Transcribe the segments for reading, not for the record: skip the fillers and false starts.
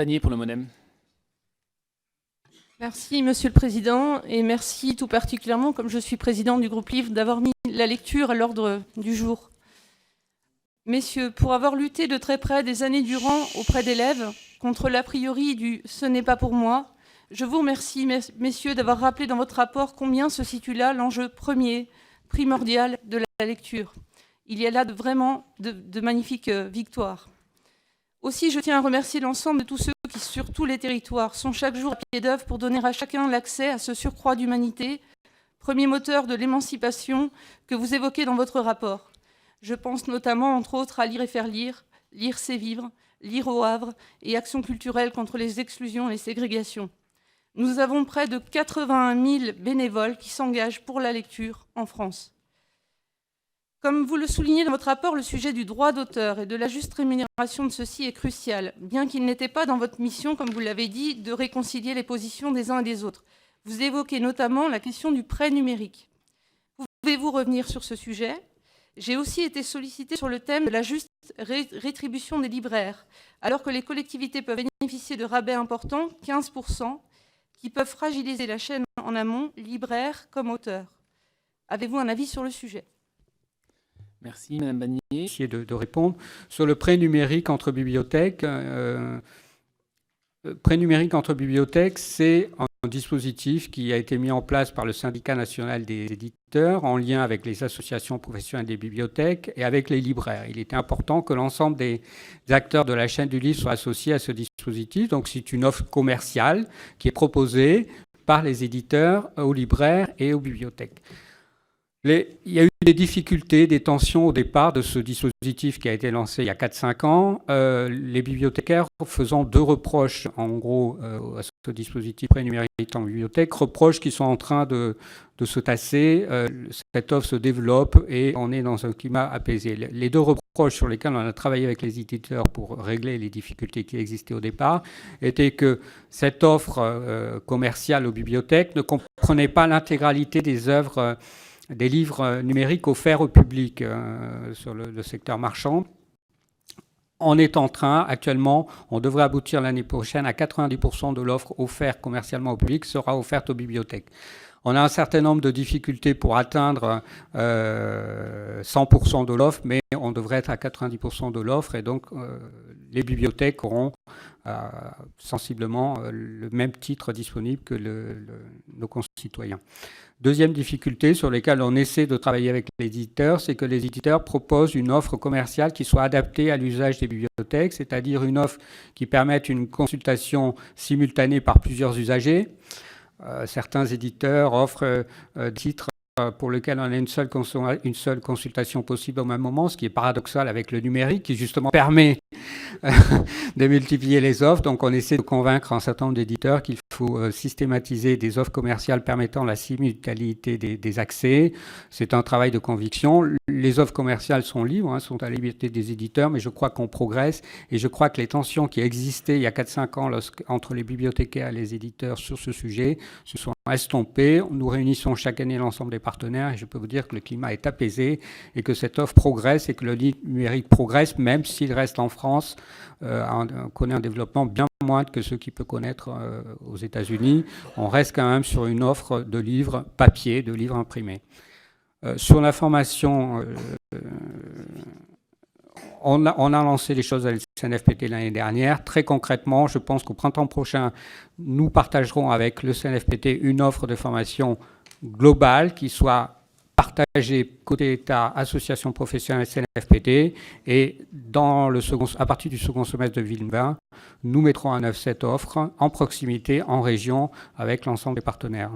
Bannier pour le MoDem. Merci Monsieur le Président et merci tout particulièrement, comme je suis président du groupe Livre, d'avoir mis la lecture à l'ordre du jour. Messieurs, pour avoir lutté de très près des années durant auprès d'élèves contre l'a priori du « ce n'est pas pour moi », je vous remercie, messieurs, d'avoir rappelé dans votre rapport combien se situe là l'enjeu premier, primordial de la lecture. Il y a là vraiment de magnifiques victoires. Aussi, je tiens à remercier l'ensemble de tous ceux qui, sur tous les territoires, sont chaque jour à pied d'œuvre pour donner à chacun l'accès à ce surcroît d'humanité, premier moteur de l'émancipation que vous évoquez dans votre rapport. Je pense notamment, entre autres, à Lire et faire lire, Lire c'est vivre, Lire au Havre et Action culturelle contre les exclusions et les ségrégations. Nous avons près de 81 000 bénévoles qui s'engagent pour la lecture en France. Comme vous le soulignez dans votre rapport, le sujet du droit d'auteur et de la juste rémunération de ceux-ci est crucial, bien qu'il n'était pas dans votre mission, comme vous l'avez dit, de réconcilier les positions des uns et des autres. Vous évoquez notamment la question du prêt numérique. Pouvez-vous revenir sur ce sujet ? J'ai aussi été sollicitée sur le thème de la juste rétribution des libraires, alors que les collectivités peuvent bénéficier de rabais importants, 15%, qui peuvent fragiliser la chaîne en amont, libraires comme auteurs. Avez-vous un avis sur le sujet ? Merci, Madame Bannier. Essayer de répondre. Sur le prêt numérique entre bibliothèques, c'est un dispositif qui a été mis en place par le syndicat national des éditeurs en lien avec les associations professionnelles des bibliothèques et avec les libraires. Il était important que l'ensemble des acteurs de la chaîne du livre soient associés à ce dispositif. Donc c'est une offre commerciale qui est proposée par les éditeurs aux libraires et aux bibliothèques. Il y a eu des difficultés, des tensions au départ de ce dispositif qui a été lancé il y a 4-5 ans. Les bibliothécaires faisant deux reproches, en gros, à ce dispositif pré-numérique en bibliothèque, reproches qui sont en train de se tasser. Cette offre se développe et on est dans un climat apaisé. Les deux reproches sur lesquels on a travaillé avec les éditeurs pour régler les difficultés qui existaient au départ étaient que cette offre commerciale aux bibliothèques ne comprenait pas l'intégralité des œuvres des livres numériques offerts au public sur le secteur marchand. On est en train, actuellement, on devrait aboutir l'année prochaine à 90% de l'offre offerte commercialement au public sera offerte aux bibliothèques. On a un certain nombre de difficultés pour atteindre 100% de l'offre, mais on devrait être à 90% de l'offre et donc les bibliothèques auront sensiblement le même titre disponible que nos concitoyens. Deuxième difficulté sur laquelle on essaie de travailler avec les éditeurs, c'est que les éditeurs proposent une offre commerciale qui soit adaptée à l'usage des bibliothèques, c'est-à-dire une offre qui permette une consultation simultanée par plusieurs usagers. Certains éditeurs offrent titres pour lequel on a une seule consultation possible au même moment, ce qui est paradoxal avec le numérique, qui justement permet de multiplier les offres. Donc on essaie de convaincre un certain nombre d'éditeurs qu'il faut systématiser des offres commerciales permettant la simultanéité des accès. C'est un travail de conviction. Les offres commerciales sont libres, sont à la liberté des éditeurs, mais je crois qu'on progresse et je crois que les tensions qui existaient il y a 4-5 ans entre les bibliothécaires et les éditeurs sur ce sujet se sont estompées. Nous réunissons chaque année l'ensemble des partenaires et je peux vous dire que le climat est apaisé et que cette offre progresse et que le livre numérique progresse, même s'il reste en France, connaît un développement bien moindre que ce qu'il peut connaître aux États-Unis. On reste quand même sur une offre de livres papier, de livres imprimés. Sur la formation, on a lancé les choses à la CNFPT l'année dernière. Très concrètement, je pense qu'au printemps prochain, nous partagerons avec le CNFPT une offre de formation globale qui soit partagée côté État, association professionnelle CNFPT. Et à partir du second semestre de 2020, nous mettrons en œuvre cette offre en proximité, en région, avec l'ensemble des partenaires.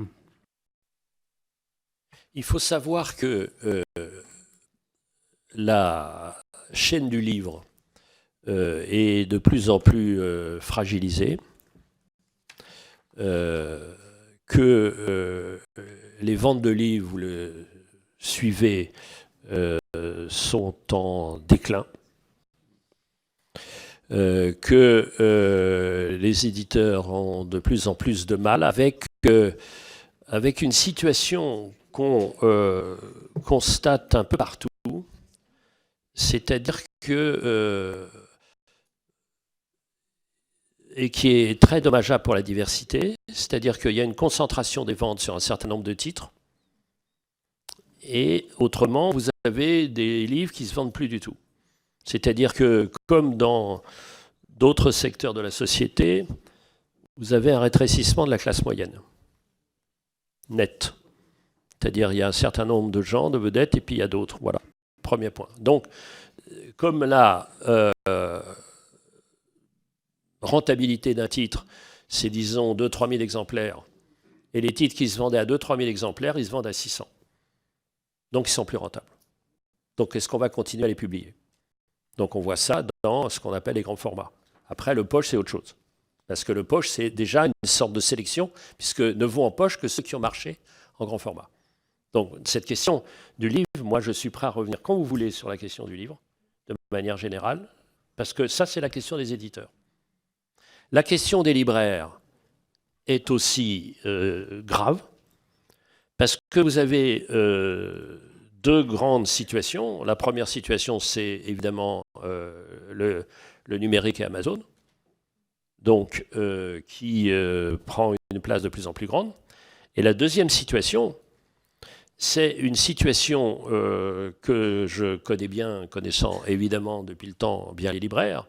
Il faut savoir que la chaîne du livre est de plus en plus fragilisée, que les ventes de livres, vous le suivez, sont en déclin, que les éditeurs ont de plus en plus de mal avec une situation qu'on constate un peu partout, c'est-à-dire que et qui est très dommageable pour la diversité, c'est-à-dire qu'il y a une concentration des ventes sur un certain nombre de titres, et autrement, vous avez des livres qui ne se vendent plus du tout. C'est-à-dire que, comme dans d'autres secteurs de la société, vous avez un rétrécissement de la classe moyenne, net. C'est-à-dire il y a un certain nombre de gens, de vedettes, et puis il y a d'autres. Voilà, premier point. Donc, comme la rentabilité d'un titre, c'est disons 2-3 000 exemplaires, et les titres qui se vendaient à 2-3 000 exemplaires, ils se vendent à 600. Donc ils sont plus rentables. Donc est-ce qu'on va continuer à les publier? Donc on voit ça dans ce qu'on appelle les grands formats. Après, le poche, c'est autre chose. Parce que le poche, c'est déjà une sorte de sélection, puisque ne vont en poche que ceux qui ont marché en grand format. Donc cette question du livre, moi je suis prêt à revenir quand vous voulez sur la question du livre, de manière générale, parce que ça c'est la question des éditeurs. La question des libraires est aussi grave, parce que vous avez deux grandes situations. La première situation, c'est évidemment le numérique et Amazon, donc qui prend une place de plus en plus grande. Et la deuxième situation, c'est une situation que je connais bien, connaissant évidemment depuis le temps bien les libraires.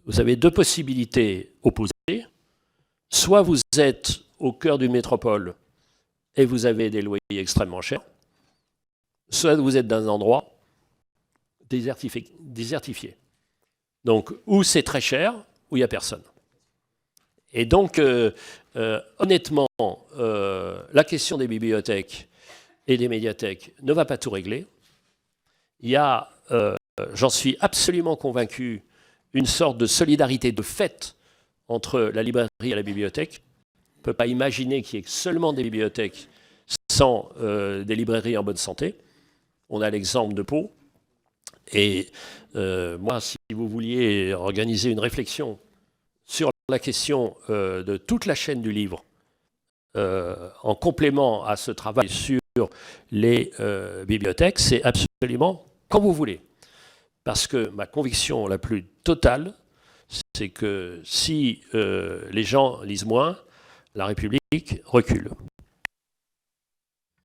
Vous avez deux possibilités opposées. Soit vous êtes au cœur d'une métropole et vous avez des loyers extrêmement chers, soit vous êtes dans un endroit désertifié. Donc, où c'est très cher, où il n'y a personne. Et donc, honnêtement, la question des bibliothèques et des médiathèques ne va pas tout régler. Il y a, j'en suis absolument convaincu, une sorte de solidarité de fait entre la librairie et la bibliothèque. On ne peut pas imaginer qu'il y ait seulement des bibliothèques sans des librairies en bonne santé. On a l'exemple de Pau. Et moi, si vous vouliez organiser une réflexion sur la question de toute la chaîne du livre, en complément à ce travail sur les bibliothèques, c'est absolument quand vous voulez. Parce que ma conviction la plus totale, c'est que si les gens lisent moins, la République recule.